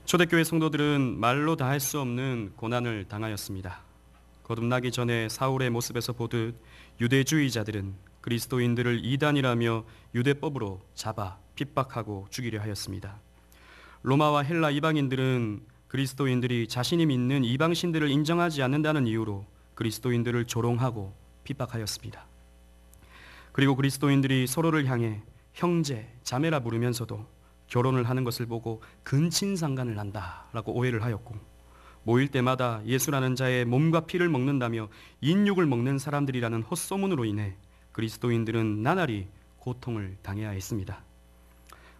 초대교회 성도들은 말로 다 할 수 없는 고난을 당하였습니다. 거듭나기 전에 사울의 모습에서 보듯 유대주의자들은 그리스도인들을 이단이라며 유대법으로 잡아 핍박하고 죽이려 하였습니다. 로마와 헬라 이방인들은 그리스도인들이 자신이 믿는 이방신들을 인정하지 않는다는 이유로 그리스도인들을 조롱하고 핍박하였습니다. 그리고 그리스도인들이 서로를 향해 형제, 자매라 부르면서도 결혼을 하는 것을 보고 근친상간을 한다라고 오해를 하였고, 모일 때마다 예수라는 자의 몸과 피를 먹는다며 인육을 먹는 사람들이라는 헛소문으로 인해 그리스도인들은 나날이 고통을 당해야 했습니다.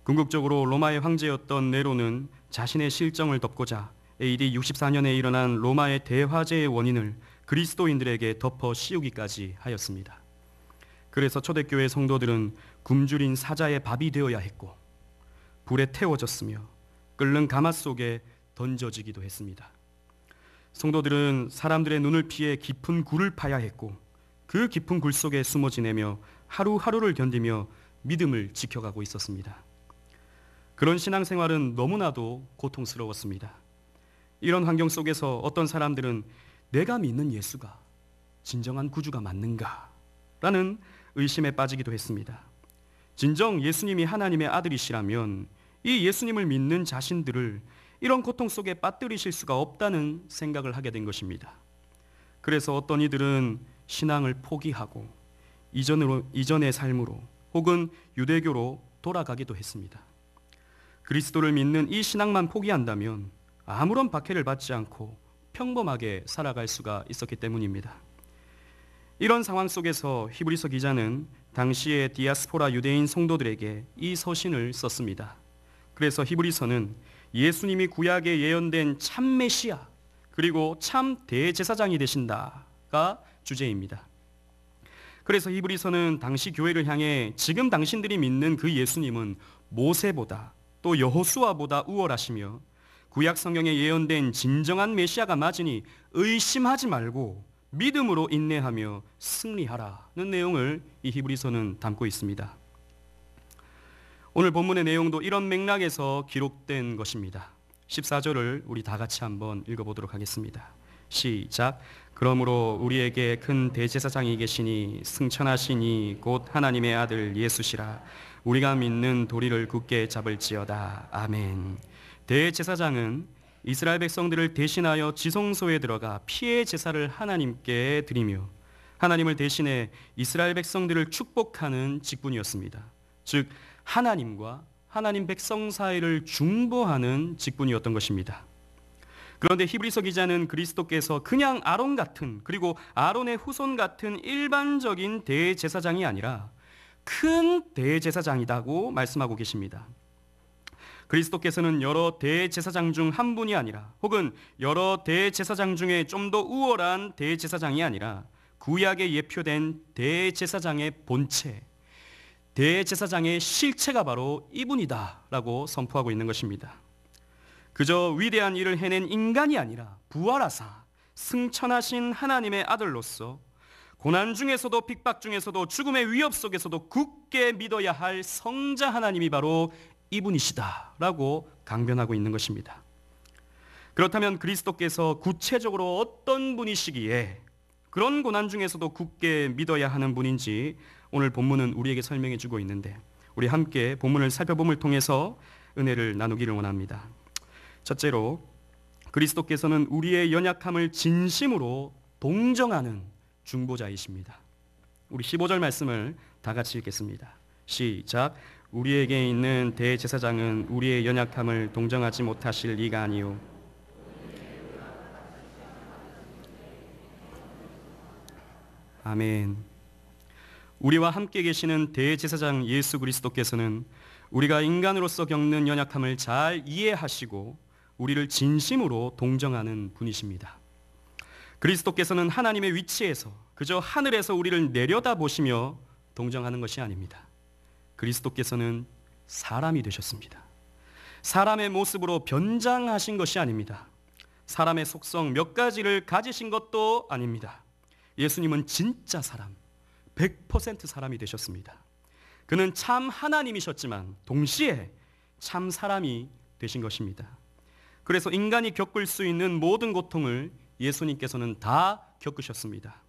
궁극적으로 로마의 황제였던 네로는 자신의 실정을 덮고자 AD 64년에 일어난 로마의 대화재의 원인을 그리스도인들에게 덮어 씌우기까지 하였습니다. 그래서 초대교회 성도들은 굶주린 사자의 밥이 되어야 했고, 불에 태워졌으며 끓는 가마 속에 던져지기도 했습니다. 성도들은 사람들의 눈을 피해 깊은 굴을 파야 했고, 그 깊은 굴 속에 숨어 지내며 하루하루를 견디며 믿음을 지켜가고 있었습니다. 그런 신앙생활은 너무나도 고통스러웠습니다. 이런 환경 속에서 어떤 사람들은 내가 믿는 예수가 진정한 구주가 맞는가? 라는 의심에 빠지기도 했습니다. 진정 예수님이 하나님의 아들이시라면 이 예수님을 믿는 자신들을 이런 고통 속에 빠뜨리실 수가 없다는 생각을 하게 된 것입니다. 그래서 어떤 이들은 신앙을 포기하고 이전의 삶으로 혹은 유대교로 돌아가기도 했습니다. 그리스도를 믿는 이 신앙만 포기한다면 아무런 박해를 받지 않고 평범하게 살아갈 수가 있었기 때문입니다. 이런 상황 속에서 히브리서 기자는 당시의 디아스포라 유대인 성도들에게 이 서신을 썼습니다. 그래서 히브리서는 예수님이 구약에 예언된 참 메시아 그리고 참 대제사장이 되신다가 주제입니다. 그래서 히브리서는 당시 교회를 향해 지금 당신들이 믿는 그 예수님은 모세보다 또 여호수아보다 우월하시며 구약 성경에 예언된 진정한 메시아가 맞으니 의심하지 말고 믿음으로 인내하며 승리하라는 내용을 이 히브리서는 담고 있습니다. 오늘 본문의 내용도 이런 맥락에서 기록된 것입니다. 14절을 우리 다 같이 한번 읽어보도록 하겠습니다. 시작. 그러므로 우리에게 큰 대제사장이 계시니 승천하시니 곧 하나님의 아들 예수시라. 우리가 믿는 도리를 굳게 잡을지어다. 아멘. 대제사장은 이스라엘 백성들을 대신하여 지성소에 들어가 피의 제사를 하나님께 드리며 하나님을 대신해 이스라엘 백성들을 축복하는 직분이었습니다. 즉 하나님과 하나님 백성 사이를 중보하는 직분이었던 것입니다. 그런데 히브리서 기자는 그리스도께서 그냥 아론 같은, 그리고 아론의 후손 같은 일반적인 대제사장이 아니라 큰 대제사장이라고 말씀하고 계십니다. 그리스도께서는 여러 대제사장 중 한 분이 아니라, 혹은 여러 대제사장 중에 좀 더 우월한 대제사장이 아니라 구약에 예표된 대제사장의 본체, 대제사장의 실체가 바로 이분이다 라고 선포하고 있는 것입니다. 그저 위대한 일을 해낸 인간이 아니라 부활하사 승천하신 하나님의 아들로서 고난 중에서도 핍박 중에서도 죽음의 위협 속에서도 굳게 믿어야 할 성자 하나님이 바로 이분이시다 라고 강변하고 있는 것입니다. 그렇다면 그리스도께서 구체적으로 어떤 분이시기에 그런 고난 중에서도 굳게 믿어야 하는 분인지 오늘 본문은 우리에게 설명해 주고 있는데, 우리 함께 본문을 살펴봄을 통해서 은혜를 나누기를 원합니다. 첫째로, 그리스도께서는 우리의 연약함을 진심으로 동정하는 중보자이십니다. 우리 15절 말씀을 다 같이 읽겠습니다. 시작. 우리에게 있는 대제사장은 우리의 연약함을 동정하지 못하실 리가 아니요 아멘. 우리와 함께 계시는 대제사장 예수 그리스도께서는 우리가 인간으로서 겪는 연약함을 잘 이해하시고 우리를 진심으로 동정하는 분이십니다. 그리스도께서는 하나님의 위치에서 그저 하늘에서 우리를 내려다보시며 동정하는 것이 아닙니다. 그리스도께서는 사람이 되셨습니다. 사람의 모습으로 변장하신 것이 아닙니다. 사람의 속성 몇 가지를 가지신 것도 아닙니다. 예수님은 진짜 사람, 100% 사람이 되셨습니다. 그는 참 하나님이셨지만 동시에 참 사람이 되신 것입니다. 그래서 인간이 겪을 수 있는 모든 고통을 예수님께서는 다 겪으셨습니다.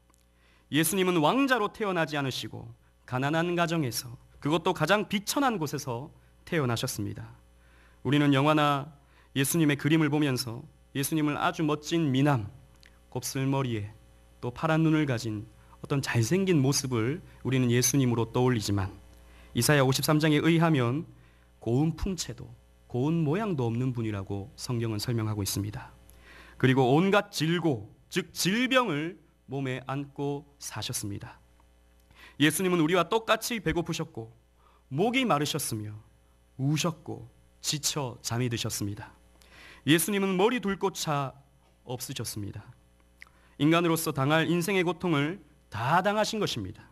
예수님은 왕자로 태어나지 않으시고 가난한 가정에서, 그것도 가장 비천한 곳에서 태어나셨습니다. 우리는 영화나 예수님의 그림을 보면서 예수님을 아주 멋진 미남, 곱슬머리에 또 파란 눈을 가진 어떤 잘생긴 모습을 우리는 예수님으로 떠올리지만, 이사야 53장에 의하면 고운 풍채도 고운 모양도 없는 분이라고 성경은 설명하고 있습니다. 그리고 온갖 질고, 즉 질병을 몸에 안고 사셨습니다. 예수님은 우리와 똑같이 배고프셨고 목이 마르셨으며 우셨고 지쳐 잠이 드셨습니다. 예수님은 머리 둘 곳차 없으셨습니다. 인간으로서 당할 인생의 고통을 다 당하신 것입니다.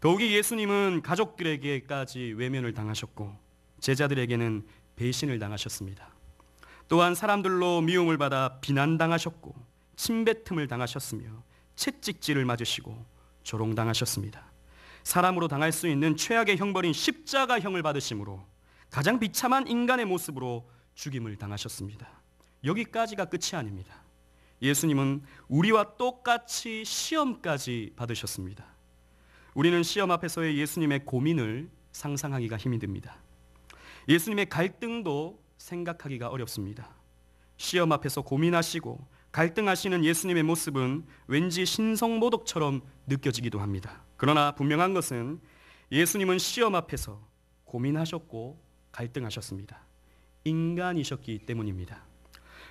더욱이 예수님은 가족들에게까지 외면을 당하셨고 제자들에게는 배신을 당하셨습니다. 또한 사람들로 미움을 받아 비난당하셨고 침뱉음을 당하셨으며 채찍질을 맞으시고 조롱당하셨습니다. 사람으로 당할 수 있는 최악의 형벌인 십자가형을 받으심으로 가장 비참한 인간의 모습으로 죽임을 당하셨습니다. 여기까지가 끝이 아닙니다. 예수님은 우리와 똑같이 시험까지 받으셨습니다. 우리는 시험 앞에서의 예수님의 고민을 상상하기가 힘이 듭니다. 예수님의 갈등도 생각하기가 어렵습니다. 시험 앞에서 고민하시고 갈등하시는 예수님의 모습은 왠지 신성모독처럼 느껴지기도 합니다. 그러나 분명한 것은 예수님은 시험 앞에서 고민하셨고 갈등하셨습니다. 인간이셨기 때문입니다.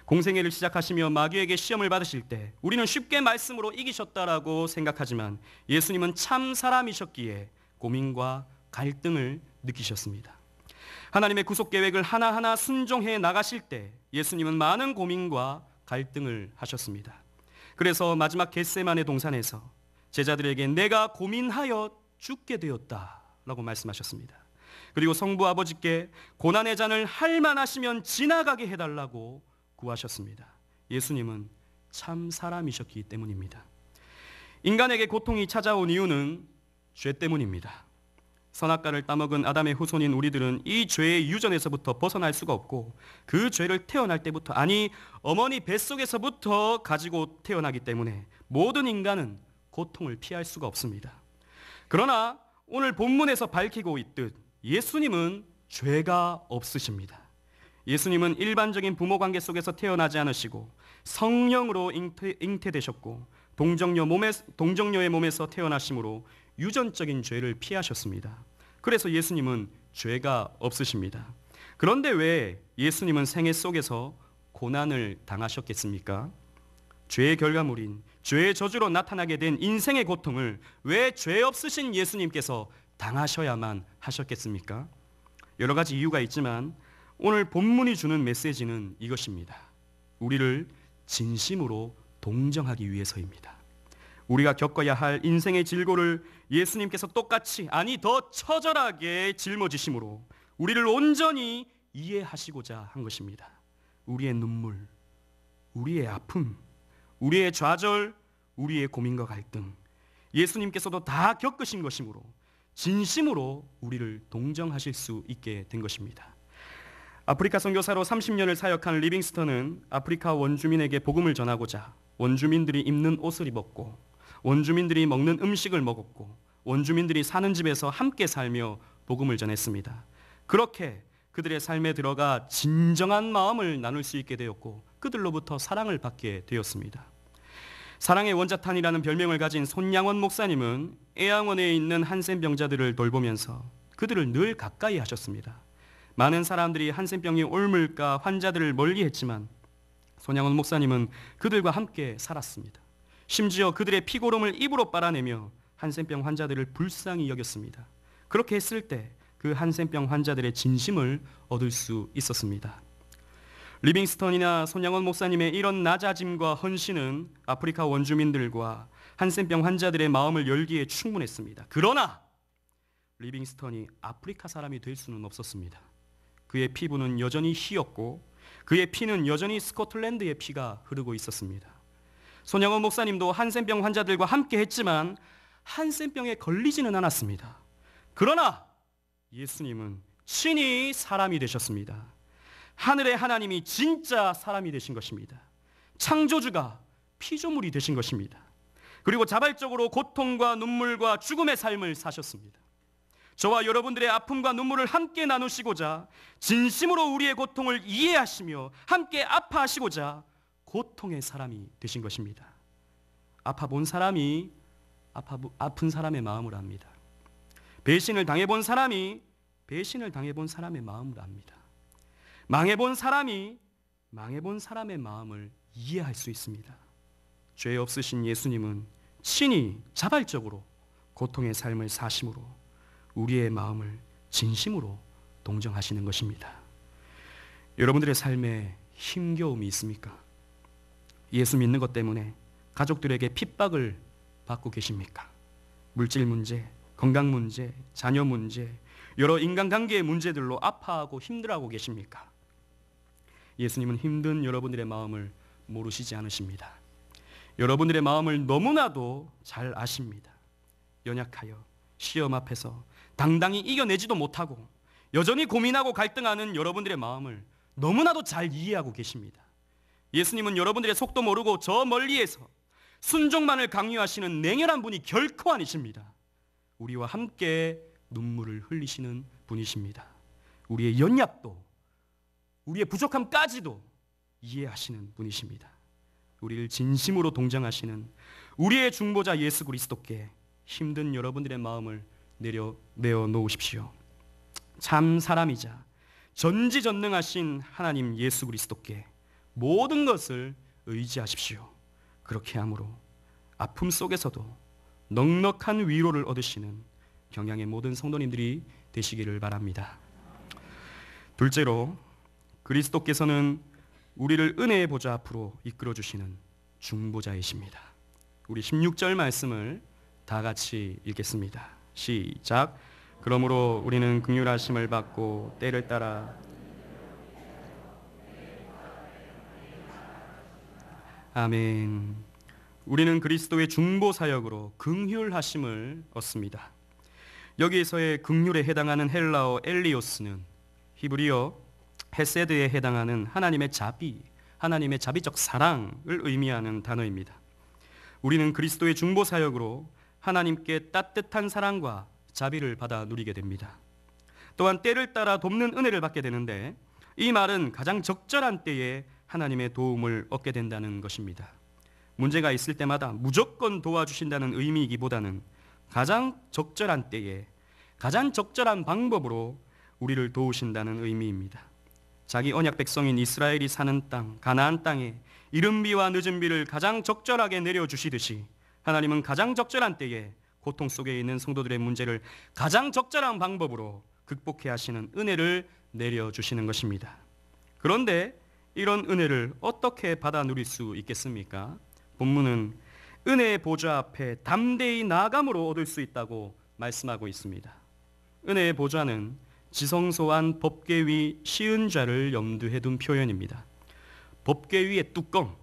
공생애를 시작하시며 마귀에게 시험을 받으실 때 우리는 쉽게 말씀으로 이기셨다라고 생각하지만 예수님은 참 사람이셨기에 고민과 갈등을 느끼셨습니다. 하나님의 구속 계획을 하나하나 순종해 나가실 때 예수님은 많은 고민과 갈등을 하셨습니다. 그래서 마지막 겟세마네 동산에서 제자들에게 내가 고민하여 죽게 되었다라고 말씀하셨습니다. 그리고 성부 아버지께 고난의 잔을 할 만하시면 지나가게 해달라고 구하셨습니다. 예수님은 참 사람이셨기 때문입니다. 인간에게 고통이 찾아온 이유는 죄 때문입니다. 선악과를 따먹은 아담의 후손인 우리들은 이 죄의 유전에서부터 벗어날 수가 없고 그 죄를 태어날 때부터, 아니 어머니 뱃속에서부터 가지고 태어나기 때문에 모든 인간은 고통을 피할 수가 없습니다. 그러나 오늘 본문에서 밝히고 있듯 예수님은 죄가 없으십니다. 예수님은 일반적인 부모관계 속에서 태어나지 않으시고 성령으로 잉태되셨고 동정녀의 몸에서 태어나심으로 유전적인 죄를 피하셨습니다. 그래서 예수님은 죄가 없으십니다. 그런데 왜 예수님은 생애 속에서 고난을 당하셨겠습니까? 죄의 결과물인 죄의 저주로 나타나게 된 인생의 고통을 왜 죄 없으신 예수님께서 당하셔야만 하셨겠습니까? 여러 가지 이유가 있지만 오늘 본문이 주는 메시지는 이것입니다. 우리를 진심으로 동정하기 위해서입니다. 우리가 겪어야 할 인생의 질고를 예수님께서 똑같이, 아니 더 처절하게 짊어지심으로 우리를 온전히 이해하시고자 한 것입니다. 우리의 눈물, 우리의 아픔, 우리의 좌절, 우리의 고민과 갈등, 예수님께서도 다 겪으신 것이므로 진심으로 우리를 동정하실 수 있게 된 것입니다. 아프리카 선교사로 30년을 사역한 리빙스턴은 아프리카 원주민에게 복음을 전하고자 원주민들이 입는 옷을 입었고 원주민들이 먹는 음식을 먹었고 원주민들이 사는 집에서 함께 살며 복음을 전했습니다. 그렇게 그들의 삶에 들어가 진정한 마음을 나눌 수 있게 되었고 그들로부터 사랑을 받게 되었습니다. 사랑의 원자탄이라는 별명을 가진 손양원 목사님은 애양원에 있는 한센병자들을 돌보면서 그들을 늘 가까이 하셨습니다. 많은 사람들이 한센병이 옮을까 환자들을 멀리했지만 손양원 목사님은 그들과 함께 살았습니다. 심지어 그들의 피고름을 입으로 빨아내며 한센병 환자들을 불쌍히 여겼습니다. 그렇게 했을 때 그 한센병 환자들의 진심을 얻을 수 있었습니다. 리빙스턴이나 손양원 목사님의 이런 낮아짐과 헌신은 아프리카 원주민들과 한센병 환자들의 마음을 열기에 충분했습니다. 그러나 리빙스턴이 아프리카 사람이 될 수는 없었습니다. 그의 피부는 여전히 희였고 그의 피는 여전히 스코틀랜드의 피가 흐르고 있었습니다. 손양원 목사님도 한센병 환자들과 함께 했지만 한센병에 걸리지는 않았습니다. 그러나 예수님은 친히 사람이 되셨습니다. 하늘의 하나님이 진짜 사람이 되신 것입니다. 창조주가 피조물이 되신 것입니다. 그리고 자발적으로 고통과 눈물과 죽음의 삶을 사셨습니다. 저와 여러분들의 아픔과 눈물을 함께 나누시고자 진심으로 우리의 고통을 이해하시며 함께 아파하시고자 고통의 사람이 되신 것입니다. 아파본 사람이 아픈 사람의 마음을 압니다. 배신을 당해본 사람이 배신을 당해본 사람의 마음을 압니다. 망해본 사람이 망해본 사람의 마음을 이해할 수 있습니다. 죄 없으신 예수님은 친히 자발적으로 고통의 삶을 사심으로 우리의 마음을 진심으로 동정하시는 것입니다. 여러분들의 삶에 힘겨움이 있습니까? 예수 믿는 것 때문에 가족들에게 핍박을 받고 계십니까? 물질 문제, 건강 문제, 자녀 문제, 여러 인간관계의 문제들로 아파하고 힘들어하고 계십니까? 예수님은 힘든 여러분들의 마음을 모르시지 않으십니다. 여러분들의 마음을 너무나도 잘 아십니다. 연약하여 시험 앞에서 당당히 이겨내지도 못하고 여전히 고민하고 갈등하는 여러분들의 마음을 너무나도 잘 이해하고 계십니다. 예수님은 여러분들의 속도 모르고 저 멀리에서 순종만을 강요하시는 냉혈한 분이 결코 아니십니다. 우리와 함께 눈물을 흘리시는 분이십니다. 우리의 연약도, 우리의 부족함까지도 이해하시는 분이십니다. 우리를 진심으로 동정하시는 우리의 중보자 예수 그리스도께 힘든 여러분들의 마음을 내어 놓으십시오. 참 사람이자 전지전능하신 하나님 예수 그리스도께 모든 것을 의지하십시오. 그렇게 함으로 아픔 속에서도 넉넉한 위로를 얻으시는 경양의 모든 성도님들이 되시기를 바랍니다. 둘째로, 그리스도께서는 우리를 은혜의 보좌 앞으로 이끌어 주시는 중보자이십니다. 우리 16절 말씀을 다 같이 읽겠습니다. 시작. 그러므로 우리는 긍휼하심을 받고 때를 따라 아멘. 우리는 그리스도의 중보 사역으로 긍휼하심을 얻습니다. 여기에서의 긍휼에 해당하는 헬라어 엘리오스는 히브리어 헤세드에 해당하는 하나님의 자비, 하나님의 자비적 사랑을 의미하는 단어입니다. 우리는 그리스도의 중보 사역으로 하나님께 따뜻한 사랑과 자비를 받아 누리게 됩니다. 또한 때를 따라 돕는 은혜를 받게 되는데, 이 말은 가장 적절한 때에 하나님의 도움을 얻게 된다는 것입니다. 문제가 있을 때마다 무조건 도와주신다는 의미이기보다는 가장 적절한 때에 가장 적절한 방법으로 우리를 도우신다는 의미입니다. 자기 언약 백성인 이스라엘이 사는 땅, 가나안 땅에 이른 비와 늦은 비를 가장 적절하게 내려주시듯이 하나님은 가장 적절한 때에 고통 속에 있는 성도들의 문제를 가장 적절한 방법으로 극복해 하시는 은혜를 내려주시는 것입니다. 그런데 이런 은혜를 어떻게 받아 누릴 수 있겠습니까? 본문은 은혜의 보좌 앞에 담대히 나아감으로 얻을 수 있다고 말씀하고 있습니다. 은혜의 보좌는 지성소한 법궤 위 시은 자를 염두에 둔 표현입니다. 법궤 위의 뚜껑,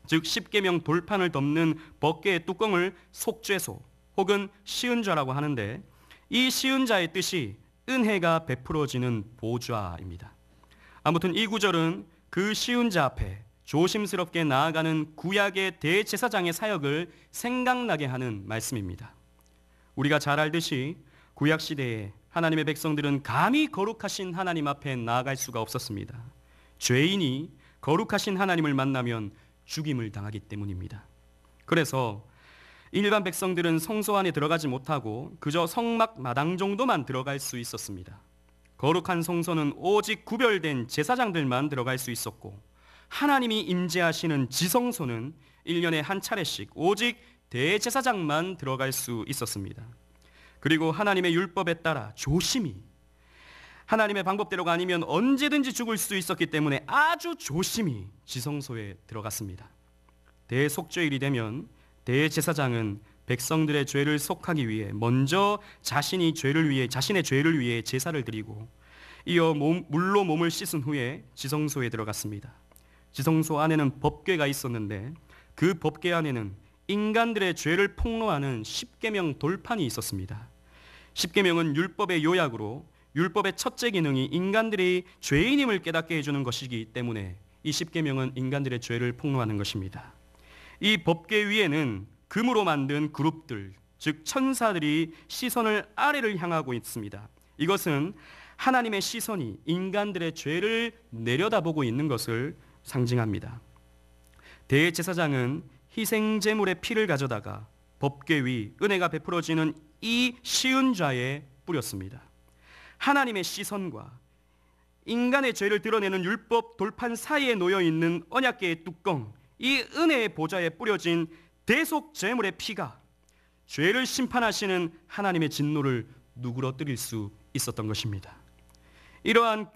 즉 십계명 돌판을 덮는 법궤의 뚜껑을 속죄소 혹은 시은좌라고 하는데, 이 시은자의 뜻이 은혜가 베풀어지는 보좌입니다. 아무튼 이 구절은 그 시은자 앞에 조심스럽게 나아가는 구약의 대제사장의 사역을 생각나게 하는 말씀입니다. 우리가 잘 알듯이 구약시대에 하나님의 백성들은 감히 거룩하신 하나님 앞에 나아갈 수가 없었습니다. 죄인이 거룩하신 하나님을 만나면 죽임을 당하기 때문입니다. 그래서 일반 백성들은 성소 안에 들어가지 못하고 그저 성막 마당 정도만 들어갈 수 있었습니다. 거룩한 성소는 오직 구별된 제사장들만 들어갈 수 있었고, 하나님이 임재하시는 지성소는 1년에 한 차례씩 오직 대제사장만 들어갈 수 있었습니다. 그리고 하나님의 율법에 따라 조심히, 하나님의 방법대로가 아니면 언제든지 죽을 수 있었기 때문에 아주 조심히 지성소에 들어갔습니다. 대속죄일이 되면 대제사장은 백성들의 죄를 속하기 위해 먼저 자신의 죄를 위해 제사를 드리고, 이어 물로 몸을 씻은 후에 지성소에 들어갔습니다. 지성소 안에는 법궤가 있었는데 그 법궤 안에는 인간들의 죄를 폭로하는 십계명 돌판이 있었습니다. 십계명은 율법의 요약으로 율법의 첫째 기능이 인간들이 죄인임을 깨닫게 해주는 것이기 때문에 이 십계명은 인간들의 죄를 폭로하는 것입니다. 이 법궤 위에는 금으로 만든 그룹들, 즉 천사들이 시선을 아래를 향하고 있습니다. 이것은 하나님의 시선이 인간들의 죄를 내려다보고 있는 것을 상징합니다. 대제사장은 희생제물의 피를 가져다가 법궤 위 은혜가 베풀어지는 이 시은좌에 뿌렸습니다. 하나님의 시선과 인간의 죄를 드러내는 율법 돌판 사이에 놓여 있는 언약궤의 뚜껑, 이 은혜의 보좌에 뿌려진 대속 제물의 피가 죄를 심판하시는 하나님의 진노를 누그러뜨릴 수 있었던 것입니다. 이러한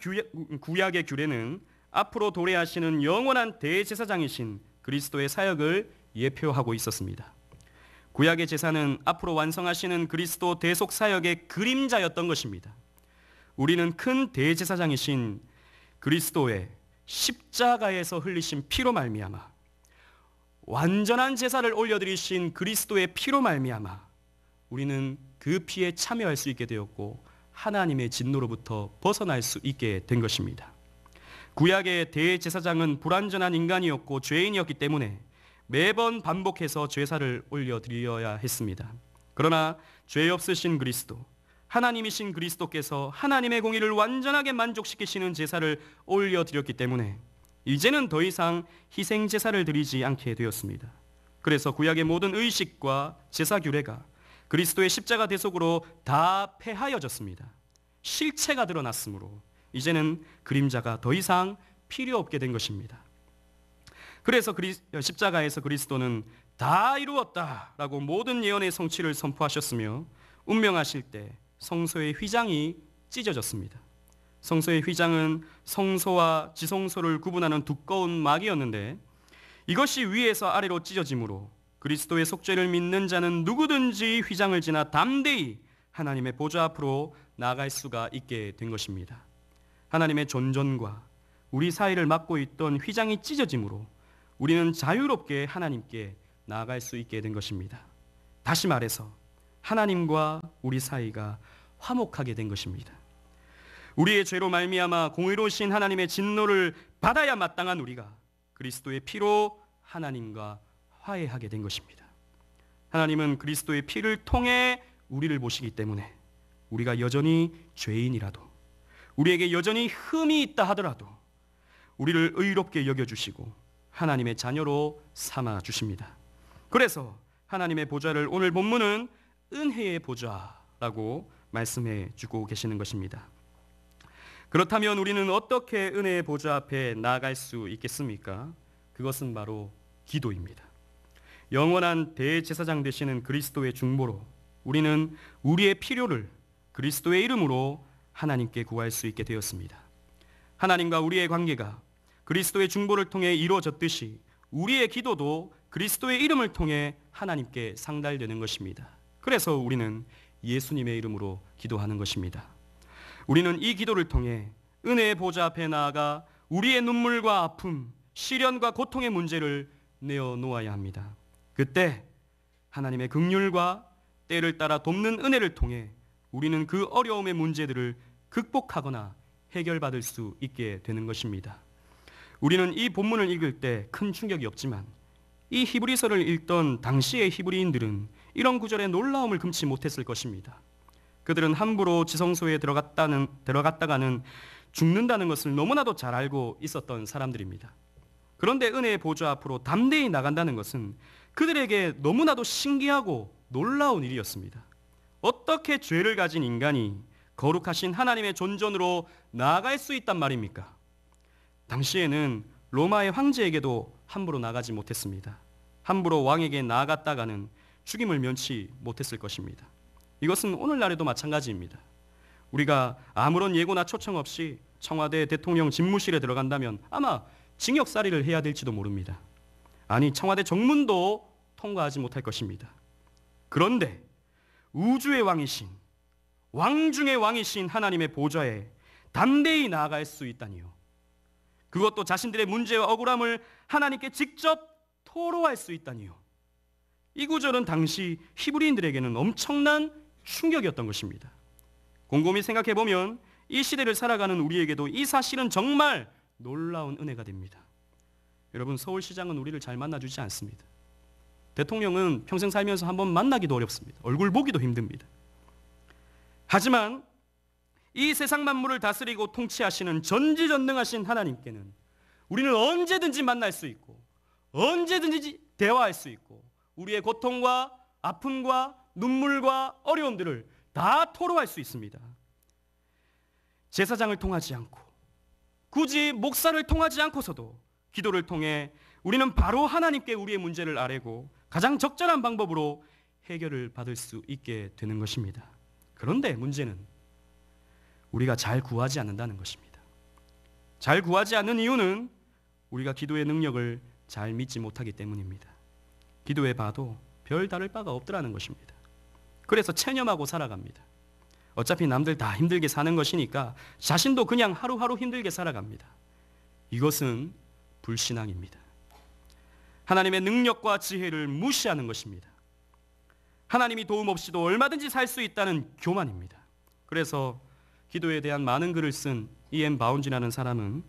구약의 규례는 앞으로 도래하시는 영원한 대제사장이신 그리스도의 사역을 예표하고 있었습니다. 구약의 제사는 앞으로 완성하시는 그리스도 대속 사역의 그림자였던 것입니다. 우리는 큰 대제사장이신 그리스도의 십자가에서 흘리신 피로 말미암아, 완전한 제사를 올려드리신 그리스도의 피로 말미암아 우리는 그 피에 참여할 수 있게 되었고 하나님의 진노로부터 벗어날 수 있게 된 것입니다. 구약의 대제사장은 불완전한 인간이었고 죄인이었기 때문에 매번 반복해서 제사를 올려드려야 했습니다. 그러나 죄 없으신 그리스도, 하나님이신 그리스도께서 하나님의 공의를 완전하게 만족시키시는 제사를 올려드렸기 때문에 이제는 더 이상 희생 제사를 드리지 않게 되었습니다. 그래서 구약의 모든 의식과 제사 규례가 그리스도의 십자가 대속으로 다 폐하여졌습니다. 실체가 드러났으므로 이제는 그림자가 더 이상 필요 없게 된 것입니다. 그래서 십자가에서 그리스도는 다 이루었다라고 모든 예언의 성취를 선포하셨으며 운명하실 때 성소의 휘장이 찢어졌습니다. 성소의 휘장은 성소와 지성소를 구분하는 두꺼운 막이었는데 이것이 위에서 아래로 찢어짐으로 그리스도의 속죄를 믿는 자는 누구든지 휘장을 지나 담대히 하나님의 보좌 앞으로 나아갈 수가 있게 된 것입니다. 하나님의 존전과 우리 사이를 막고 있던 휘장이 찢어짐으로 우리는 자유롭게 하나님께 나아갈 수 있게 된 것입니다. 다시 말해서 하나님과 우리 사이가 화목하게 된 것입니다. 우리의 죄로 말미암아 공의로우신 하나님의 진노를 받아야 마땅한 우리가 그리스도의 피로 하나님과 화해하게 된 것입니다. 하나님은 그리스도의 피를 통해 우리를 보시기 때문에 우리가 여전히 죄인이라도, 우리에게 여전히 흠이 있다 하더라도 우리를 의롭게 여겨주시고 하나님의 자녀로 삼아 주십니다. 그래서 하나님의 보좌를 오늘 본문은 은혜의 보좌라고 말씀해 주고 계시는 것입니다. 그렇다면 우리는 어떻게 은혜의 보좌 앞에 나아갈 수 있겠습니까? 그것은 바로 기도입니다. 영원한 대제사장 되시는 그리스도의 중보로 우리는 우리의 필요를 그리스도의 이름으로 하나님께 구할 수 있게 되었습니다. 하나님과 우리의 관계가 그리스도의 중보를 통해 이루어졌듯이 우리의 기도도 그리스도의 이름을 통해 하나님께 상달되는 것입니다. 그래서 우리는 예수님의 이름으로 기도하는 것입니다. 우리는 이 기도를 통해 은혜의 보좌 앞에 나아가 우리의 눈물과 아픔, 시련과 고통의 문제를 내어놓아야 합니다. 그때 하나님의 긍휼과 때를 따라 돕는 은혜를 통해 우리는 그 어려움의 문제들을 극복하거나 해결받을 수 있게 되는 것입니다. 우리는 이 본문을 읽을 때 큰 충격이 없지만 이 히브리서를 읽던 당시의 히브리인들은 이런 구절에 놀라움을 금치 못했을 것입니다. 그들은 함부로 지성소에 들어갔다가는 죽는다는 것을 너무나도 잘 알고 있었던 사람들입니다. 그런데 은혜의 보좌 앞으로 담대히 나간다는 것은 그들에게 너무나도 신기하고 놀라운 일이었습니다. 어떻게 죄를 가진 인간이 거룩하신 하나님의 존전으로 나아갈 수 있단 말입니까? 당시에는 로마의 황제에게도 함부로 나가지 못했습니다. 함부로 왕에게 나아갔다가는 죽임을 면치 못했을 것입니다. 이것은 오늘날에도 마찬가지입니다. 우리가 아무런 예고나 초청 없이 청와대 대통령 집무실에 들어간다면 아마 징역살이를 해야 될지도 모릅니다. 아니, 청와대 정문도 통과하지 못할 것입니다. 그런데 우주의 왕이신, 왕 중의 왕이신 하나님의 보좌에 담대히 나아갈 수 있다니요. 그것도 자신들의 문제와 억울함을 하나님께 직접 토로할 수 있다니요. 이 구절은 당시 히브리인들에게는 엄청난 충격이었던 것입니다. 곰곰이 생각해보면 이 시대를 살아가는 우리에게도 이 사실은 정말 놀라운 은혜가 됩니다. 여러분, 서울시장은 우리를 잘 만나주지 않습니다. 대통령은 평생 살면서 한번 만나기도 어렵습니다. 얼굴 보기도 힘듭니다. 하지만 이 세상 만물을 다스리고 통치하시는 전지전능하신 하나님께는 우리는 언제든지 만날 수 있고 언제든지 대화할 수 있고 우리의 고통과 아픔과 눈물과 어려움들을 다 토로할 수 있습니다. 제사장을 통하지 않고 굳이 목사를 통하지 않고서도 기도를 통해 우리는 바로 하나님께 우리의 문제를 아뢰고 가장 적절한 방법으로 해결을 받을 수 있게 되는 것입니다. 그런데 문제는 우리가 잘 구하지 않는다는 것입니다. 잘 구하지 않는 이유는 우리가 기도의 능력을 잘 믿지 못하기 때문입니다. 기도해 봐도 별 다를 바가 없더라는 것입니다. 그래서 체념하고 살아갑니다. 어차피 남들 다 힘들게 사는 것이니까 자신도 그냥 하루하루 힘들게 살아갑니다. 이것은 불신앙입니다. 하나님의 능력과 지혜를 무시하는 것입니다. 하나님이 도움 없이도 얼마든지 살 수 있다는 교만입니다. 그래서 기도에 대한 많은 글을 쓴 E.M. 바운지라는 사람은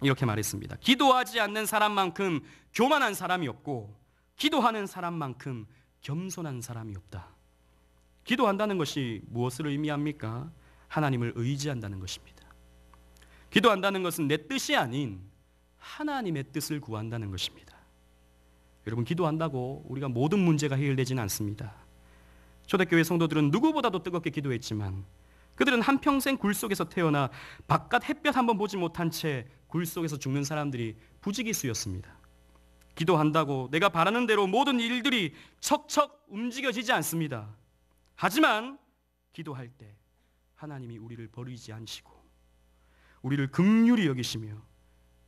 이렇게 말했습니다. 기도하지 않는 사람만큼 교만한 사람이 없고 기도하는 사람만큼 겸손한 사람이 없다. 기도한다는 것이 무엇을 의미합니까? 하나님을 의지한다는 것입니다. 기도한다는 것은 내 뜻이 아닌 하나님의 뜻을 구한다는 것입니다. 여러분, 기도한다고 우리가 모든 문제가 해결되지는 않습니다. 초대교회 성도들은 누구보다도 뜨겁게 기도했지만 그들은 한평생 굴 속에서 태어나 바깥 햇볕 한번 보지 못한 채 굴 속에서 죽는 사람들이 부지기수였습니다. 기도한다고 내가 바라는 대로 모든 일들이 척척 움직여지지 않습니다. 하지만 기도할 때 하나님이 우리를 버리지 않으시고 우리를 긍휼히 여기시며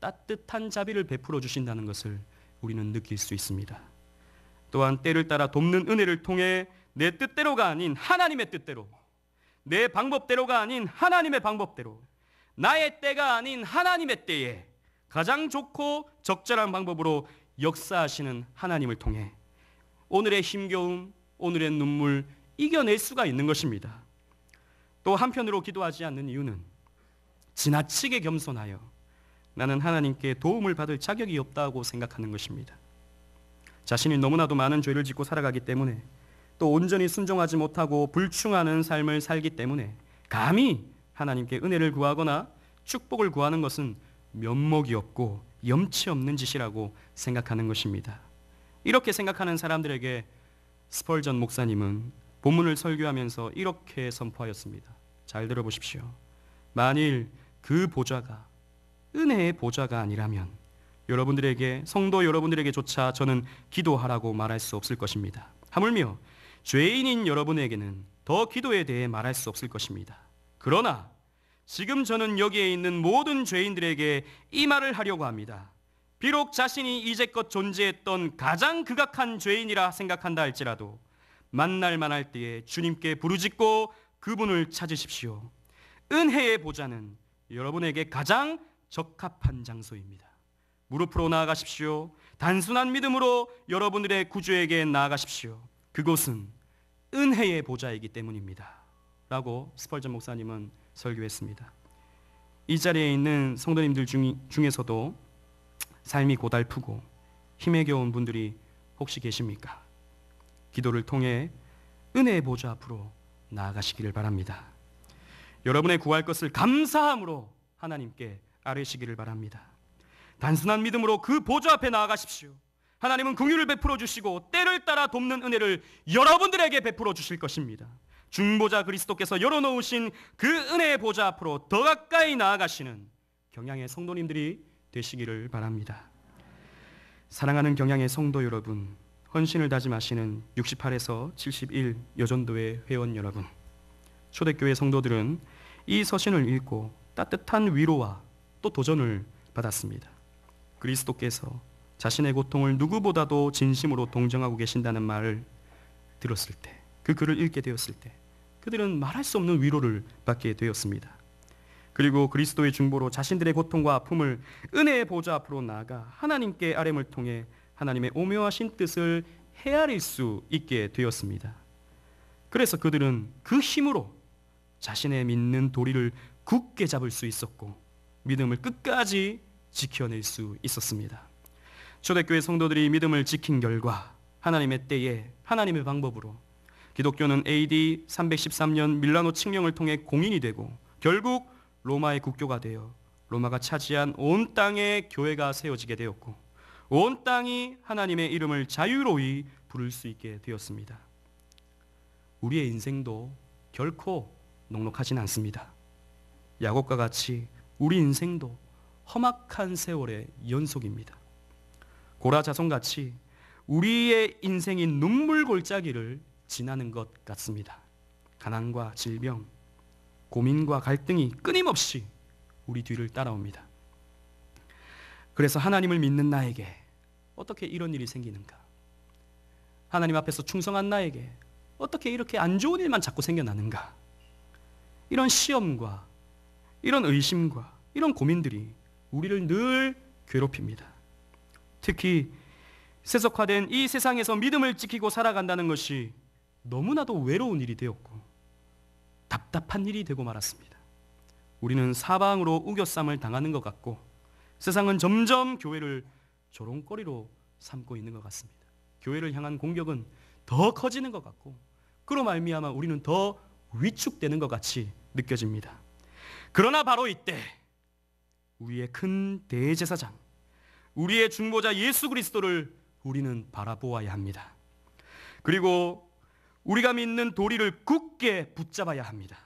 따뜻한 자비를 베풀어 주신다는 것을 우리는 느낄 수 있습니다. 또한 때를 따라 돕는 은혜를 통해 내 뜻대로가 아닌 하나님의 뜻대로, 내 방법대로가 아닌 하나님의 방법대로, 나의 때가 아닌 하나님의 때에 가장 좋고 적절한 방법으로 역사하시는 하나님을 통해 오늘의 힘겨움, 오늘의 눈물 이겨낼 수가 있는 것입니다. 또 한편으로 기도하지 않는 이유는 지나치게 겸손하여 나는 하나님께 도움을 받을 자격이 없다고 생각하는 것입니다. 자신이 너무나도 많은 죄를 짓고 살아가기 때문에 또 온전히 순종하지 못하고 불충하는 삶을 살기 때문에 감히 하나님께 은혜를 구하거나 축복을 구하는 것은 면목이 없고 염치 없는 짓이라고 생각하는 것입니다. 이렇게 생각하는 사람들에게 스펄전 목사님은 본문을 설교하면서 이렇게 선포하였습니다. 잘 들어보십시오. 만일 그 보좌가 은혜의 보좌가 아니라면 여러분들에게, 성도 여러분들에게조차 저는 기도하라고 말할 수 없을 것입니다. 하물며 죄인인 여러분에게는 더 기도에 대해 말할 수 없을 것입니다. 그러나 지금 저는 여기에 있는 모든 죄인들에게 이 말을 하려고 합니다. 비록 자신이 이제껏 존재했던 가장 극악한 죄인이라 생각한다 할지라도 만날 만할 때에 주님께 부르짖고 그분을 찾으십시오. 은혜의 보좌는 여러분에게 가장 적합한 장소입니다. 무릎으로 나아가십시오. 단순한 믿음으로 여러분들의 구주에게 나아가십시오. 그곳은 은혜의 보좌이기 때문입니다. 라고 스펄전 목사님은 설교했습니다. 이 자리에 있는 성도님들 중에서도 삶이 고달프고 힘에 겨운 분들이 혹시 계십니까? 기도를 통해 은혜의 보좌 앞으로 나아가시기를 바랍니다. 여러분의 구할 것을 감사함으로 하나님께 아뢰시기를 바랍니다. 단순한 믿음으로 그 보좌 앞에 나아가십시오. 하나님은 긍휼을 베풀어 주시고 때를 따라 돕는 은혜를 여러분들에게 베풀어 주실 것입니다. 중보자 그리스도께서 열어놓으신 그 은혜의 보좌 앞으로 더 가까이 나아가시는 경양의 성도님들이 되시기를 바랍니다. 사랑하는 경양의 성도 여러분, 헌신을 다짐하시는 68에서 71 여전도의 회원 여러분, 초대교회 성도들은 이 서신을 읽고 따뜻한 위로와 또 도전을 받았습니다. 그리스도께서 자신의 고통을 누구보다도 진심으로 동정하고 계신다는 말을 들었을 때, 그 글을 읽게 되었을 때 그들은 말할 수 없는 위로를 받게 되었습니다. 그리고 그리스도의 중보로 자신들의 고통과 아픔을 은혜의 보좌 앞으로 나아가 하나님께 아뢰음을 통해 하나님의 오묘하신 뜻을 헤아릴 수 있게 되었습니다. 그래서 그들은 그 힘으로 자신의 믿는 도리를 굳게 잡을 수 있었고 믿음을 끝까지 지켜낼 수 있었습니다. 초대교회 성도들이 믿음을 지킨 결과 하나님의 때에 하나님의 방법으로 기독교는 AD 313년 밀라노 칙령을 통해 공인이 되고 결국 로마의 국교가 되어 로마가 차지한 온 땅에 교회가 세워지게 되었고 온 땅이 하나님의 이름을 자유로이 부를 수 있게 되었습니다. 우리의 인생도 결코 녹록하진 않습니다. 야곱과 같이 우리 인생도 험악한 세월의 연속입니다. 고라자손같이 우리의 인생이 눈물 골짜기를 지나는 것 같습니다. 가난과 질병, 고민과 갈등이 끊임없이 우리 뒤를 따라옵니다. 그래서 하나님을 믿는 나에게 어떻게 이런 일이 생기는가? 하나님 앞에서 충성한 나에게 어떻게 이렇게 안 좋은 일만 자꾸 생겨나는가? 이런 시험과 이런 의심과 이런 고민들이 우리를 늘 괴롭힙니다. 특히 세속화된 이 세상에서 믿음을 지키고 살아간다는 것이 너무나도 외로운 일이 되었고 답답한 일이 되고 말았습니다. 우리는 사방으로 우겨쌈을 당하는 것 같고 세상은 점점 교회를 조롱거리로 삼고 있는 것 같습니다. 교회를 향한 공격은 더 커지는 것 같고 그로 말미암아 우리는 더 위축되는 것 같이 느껴집니다. 그러나 바로 이때 우리의 큰 대제사장, 우리의 중보자 예수 그리스도를 우리는 바라보아야 합니다. 그리고 우리가 믿는 도리를 굳게 붙잡아야 합니다.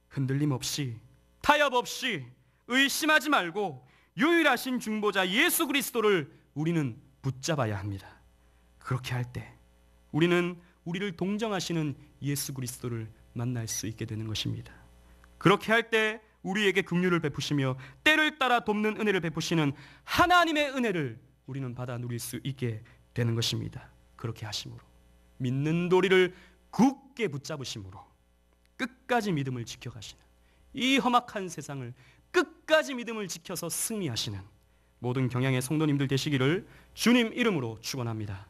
흔들림 없이, 타협 없이, 의심하지 말고 유일하신 중보자 예수 그리스도를 우리는 붙잡아야 합니다. 그렇게 할 때 우리는 우리를 동정하시는 예수 그리스도를 만날 수 있게 되는 것입니다. 그렇게 할 때 우리에게 긍휼을 베푸시며 때를 따라 돕는 은혜를 베푸시는 하나님의 은혜를 우리는 받아 누릴 수 있게 되는 것입니다. 그렇게 하심으로 믿는 도리를 굳게 붙잡으심으로 끝까지 믿음을 지켜가시는 이 험악한 세상을 끝까지 믿음을 지켜서 승리하시는 모든 경향의 성도님들 되시기를 주님 이름으로 축원합니다.